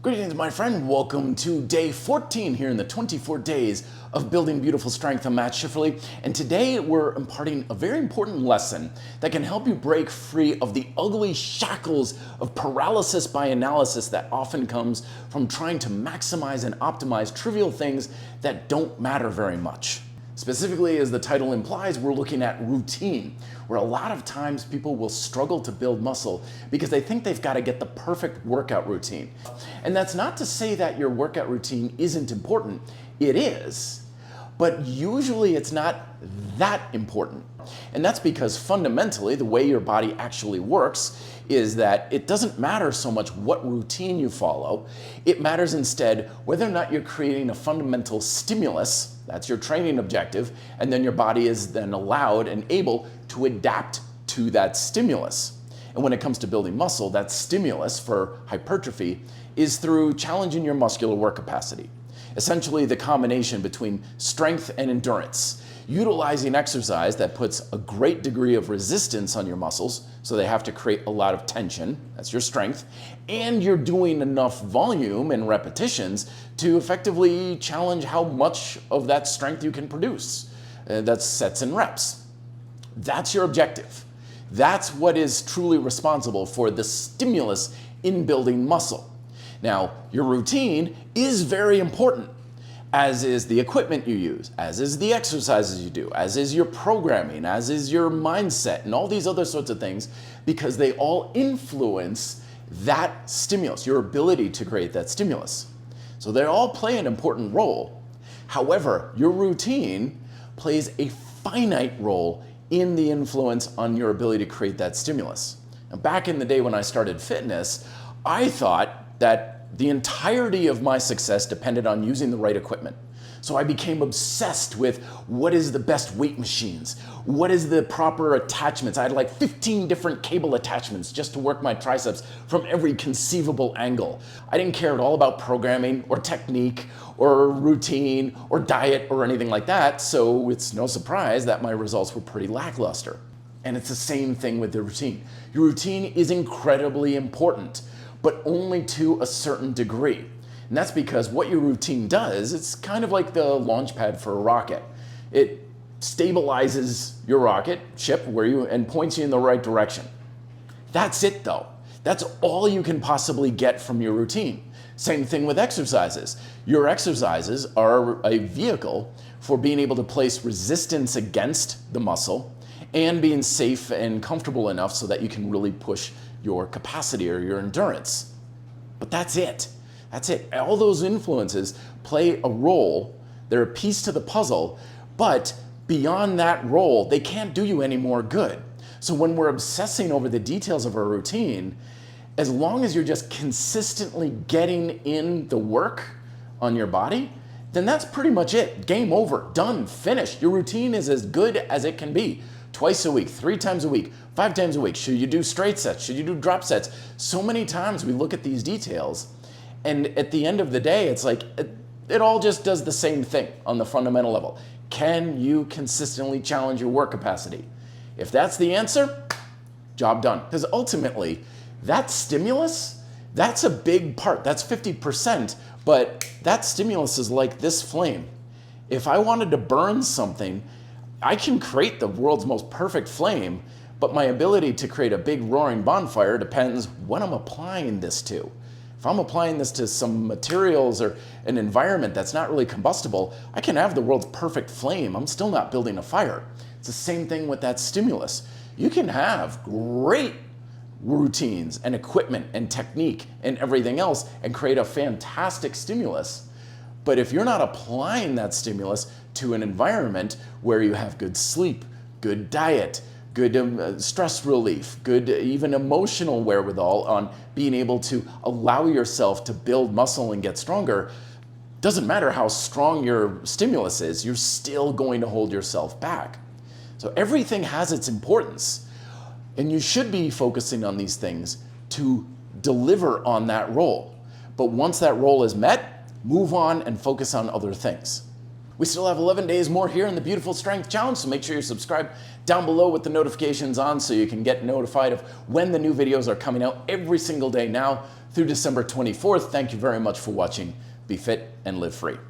Greetings, my friend. Welcome to day 14 here in the 24 days of building beautiful strength. I'm Matt Schifferly, and today we're imparting a very important lesson that can help you break free of the ugly shackles of paralysis by analysis that often comes from trying to maximize and optimize trivial things that don't matter very much. Specifically, as the title implies, we're looking at routine, where a lot of times people will struggle to build muscle because they think they've got to get the perfect workout routine. And that's not to say that your workout routine isn't important. It is, but usually it's not that important. And that's because fundamentally, the way your body actually works is that it doesn't matter so much what routine you follow. It matters instead whether or not you're creating a fundamental stimulus. That's your training objective, and then your body is then allowed and able to adapt to that stimulus. And when it comes to building muscle, that stimulus for hypertrophy is through challenging your muscular work capacity. Essentially the combination between strength and endurance, utilizing exercise that puts a great degree of resistance on your muscles, so they have to create a lot of tension, that's your strength, and you're doing enough volume and repetitions to effectively challenge how much of that strength you can produce. That's sets and reps. That's your objective. That's what is truly responsible for the stimulus in building muscle. Now, your routine is very important, as is the equipment you use, as is the exercises you do, as is your programming, as is your mindset, and all these other sorts of things, because they all influence that stimulus, your ability to create that stimulus. So they all play an important role. However, your routine plays a finite role in the influence on your ability to create that stimulus. Now, back in the day when I started fitness, I thought that the entirety of my success depended on using the right equipment. So I became obsessed with what is the best weight machines, what is the proper attachments. I had like 15 different cable attachments just to work my triceps from every conceivable angle. I didn't care at all about programming or technique or routine or diet or anything like that, so it's no surprise that my results were pretty lackluster. And it's the same thing with the routine. Your routine is incredibly important, but only to a certain degree. And that's because what your routine does, it's kind of like the launch pad for a rocket. It stabilizes your rocket ship and points you in the right direction. That's it though. That's all you can possibly get from your routine. Same thing with exercises. Your exercises are a vehicle for being able to place resistance against the muscle and being safe and comfortable enough so that you can really push your capacity or your endurance. But that's it. That's it. All those influences play a role. They're a piece to the puzzle, but beyond that role, they can't do you any more good. So when we're obsessing over the details of our routine, as long as you're just consistently getting in the work on your body, then that's pretty much it. Game over, done, finished. Your routine is as good as it can be. Twice a week, 3 times a week, 5 times a week. Should you do straight sets? Should you do drop sets? So many times we look at these details, and at the end of the day, it's like it all just does the same thing on the fundamental level. Can you consistently challenge your work capacity? If that's the answer, job done. Because ultimately, that stimulus, that's a big part. That's 50%, but that stimulus is like this flame. If I wanted to burn something, I can create the world's most perfect flame, but my ability to create a big roaring bonfire depends what I'm applying this to. If I'm applying this to some materials or an environment that's not really combustible, I can have the world's perfect flame. I'm still not building a fire. It's the same thing with that stimulus. You can have great routines and equipment and technique and everything else and create a fantastic stimulus. But if you're not applying that stimulus to an environment where you have good sleep, good diet, good stress relief, good even emotional wherewithal on being able to allow yourself to build muscle and get stronger, doesn't matter how strong your stimulus is, you're still going to hold yourself back. So everything has its importance, and you should be focusing on these things to deliver on that role. But once that role is met, move on and focus on other things. We still have 11 days more here in the Beautiful Strength Challenge, so make sure you're subscribed down below with the notifications on so you can get notified of when the new videos are coming out every single day now. through December 24th. Thank you very much for watching. Be fit and live free.